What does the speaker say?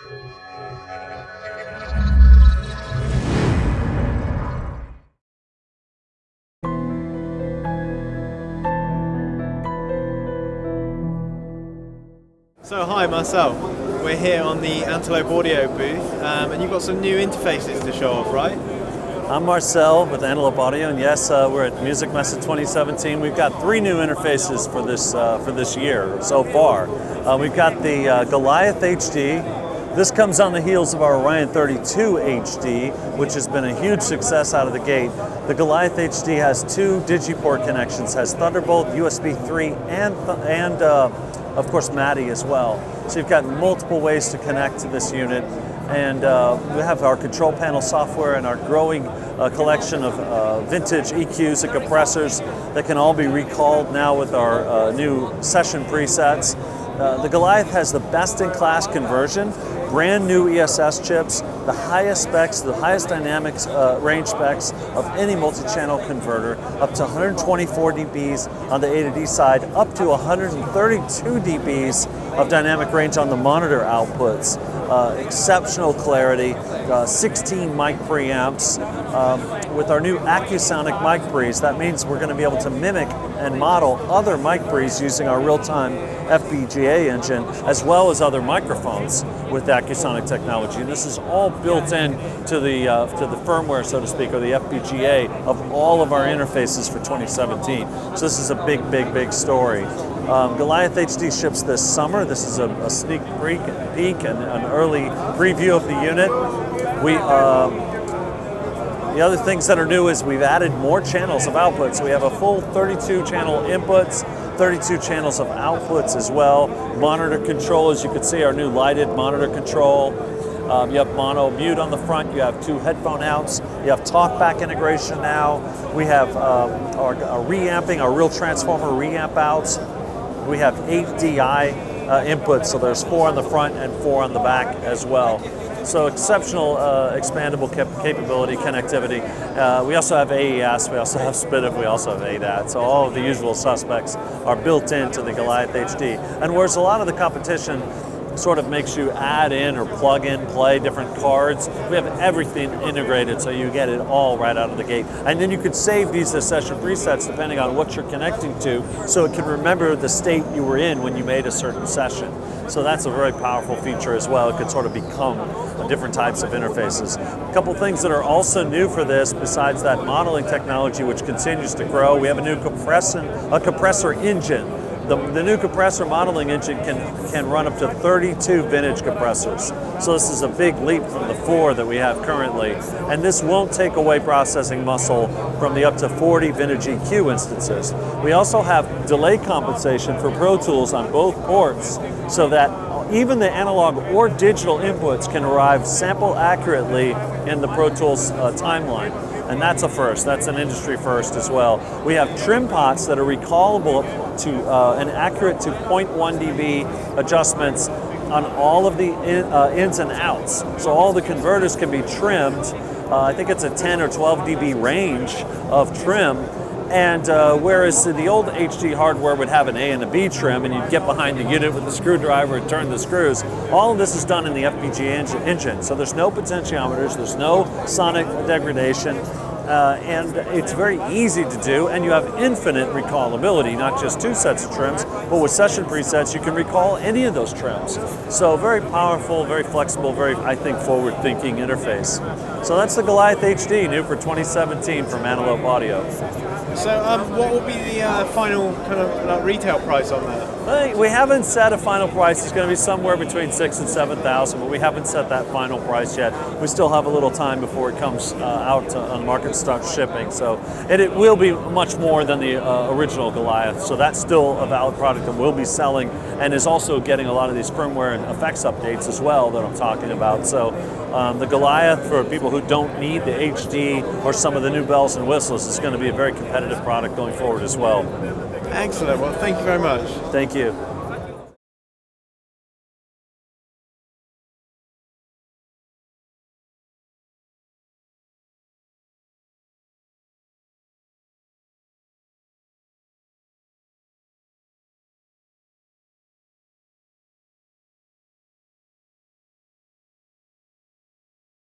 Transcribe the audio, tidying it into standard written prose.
So hi Marcel, we're here on the Antelope Audio booth and you've got some new interfaces to show off, right? I'm Marcel with Antelope Audio, and yes, we're at MESSE 2017. We've got 3 new interfaces for this year so far. We've got the Goliath HD. This comes on the heels of our Orion 32 HD, which has been a huge success out of the gate. The Goliath HD has 2 Digiport connections, has Thunderbolt, USB 3, and of course MADI as well. So you've got multiple ways to connect to this unit. And we have our control panel software and our growing collection of vintage EQs and compressors that can all be recalled now with our new session presets. The Goliath has the best-in-class conversion, brand new ESS chips, the highest specs, the highest dynamics range specs of any multi-channel converter, up to 124 dBs on the A to D side, up to 132 dBs of dynamic range on the monitor outputs. Exceptional clarity, 16 mic preamps. With our new Acusonic mic pre's, that means we're going to be able to mimic and model other mic pre's using our real-time FPGA engine, as well as other microphones with Acusonic technology. And this is all built in to the firmware, so to speak, or the FPGA of all of our interfaces for 2017. So this is a big story. Goliath HD ships this summer. This is a sneak peek and an early preview of the unit. The other things that are new is we've added more channels of outputs. We have a full 32 channel inputs, 32 channels of outputs as well. Monitor control, as you can see, our new lighted monitor control. You have mono mute on the front, you have 2 headphone outs, you have talkback integration now. We have our reamping, our real transformer reamp outs. We have 8 DI inputs, so there's 4 on the front and 4 on the back as well. So exceptional expandable capability, connectivity. We also have AES, we also have SPDIF, we also have ADAT. So all of the usual suspects are built into the Goliath HD. And whereas a lot of the competition sort of makes you add in or plug in, play different cards, we have everything integrated so you get it all right out of the gate. And then you could save these as session presets depending on what you're connecting to, so it can remember the state you were in when you made a certain session. So that's a very powerful feature as well. It could sort of become different types of interfaces. A couple things that are also new for this, besides that modeling technology which continues to grow, we have a new compressor engine. The new compressor modeling engine can run up to 32 vintage compressors. So this is a big leap from the 4 that we have currently. And this won't take away processing muscle from the up to 40 vintage EQ instances. We also have delay compensation for Pro Tools on both ports, so that even the analog or digital inputs can arrive sample accurately in the Pro Tools timeline. And that's a first, that's an industry first as well. We have trim pots that are recallable to and accurate to 0.1 dB adjustments on all of the ins and outs. So all the converters can be trimmed. I think it's a 10 or 12 dB range of trim. And whereas the old HD hardware would have an A and a B trim, and you'd get behind the unit with the screwdriver and turn the screws, all of this is done in the FPGA engine. So there's no potentiometers, there's no sonic degradation, and it's very easy to do, and you have infinite recallability, not just 2 sets of trims, but with session presets you can recall any of those trims. So very powerful, very flexible, very, I think, forward-thinking interface. So that's the Goliath HD, new for 2017 from Antelope Audio. So what will be the final kind of retail price on that? We haven't set a final price. It's going to be somewhere between $6,000 and $7,000, but we haven't set that final price yet. We still have a little time before it comes out on the market and starts shipping. So it will be much more than the original Goliath. So that's still a valid product that we'll be selling, and is also getting a lot of these firmware and effects updates as well that I'm talking about. So the Goliath, for people who don't need the HD or some of the new bells and whistles, is going to be a very competitive product going forward as well. Excellent. Well, thank you very much. Thank you.